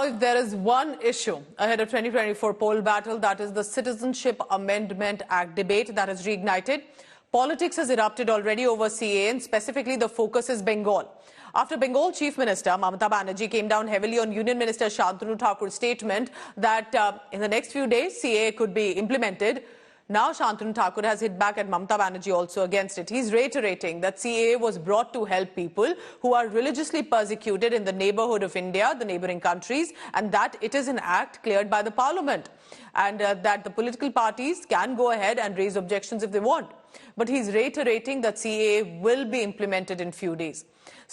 if there is one issue ahead of 2024 poll battle, that is the Citizenship Amendment Act debate that has reignited. Politics has erupted already over CAA, and specifically the focus is Bengal. After Bengal Chief Minister Mamata Banerjee came down heavily on Union Minister Shantanu Thakur's statement that in the next few days CAA could be implemented, now Shantanu Thakur has hit back at Mamata Banerjee also against it. He's reiterating that CAA was brought to help people who are religiously persecuted in the neighbourhood of India, the neighbouring countries, and that it is an act cleared by the parliament, and that the political parties can go ahead and raise objections if they want. But he's reiterating that CAA will be implemented in few days.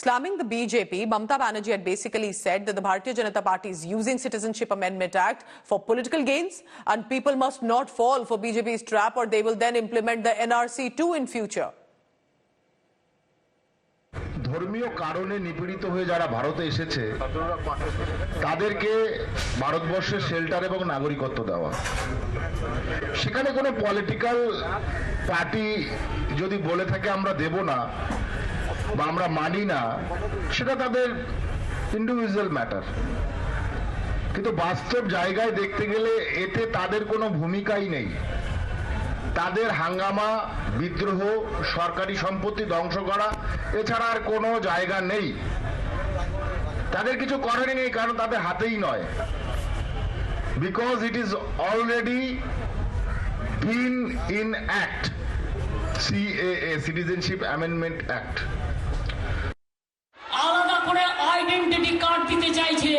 Slamming the BJP, Mamata Banerjee had basically said that the Bharatiya Janata Party is using Citizenship Amendment Act for political gains, and people must not fall for BJP's trap, or they will then implement the NRC too in future. ধর্মীয় কারণে নিপীড়িত হয়ে যারা ভারতে এসেছে তাদেরকে ভারতবর্ষের shelter এবং নাগরিকত্ব দেওয়া, সেখানে কোনো পলিটিক্যাল পার্টি যদি বলে থাকে আমরা দেব না বা আমরা মানি না, সেটা তাদের ইন্ডিভিজুয়াল ম্যাটার। কিন্তু বাস্তব জায়গায় দেখতে গেলে এতে তাদের কোনো ভূমিকাই নেই। তাদের হাঙ্গামা, বিদ্রোহ, সরকারি সম্পত্তি ধ্বংস করা এছাড়া আর কোনো জায়গা নেই। তাদের কিছু করার নেই, কারণ তাদের হাতেই নয়। Because it is already been in act, CAA, citizenship amendment act. আলাদা করে আইডেন্টিটি কার্ড দিতে চাইছে,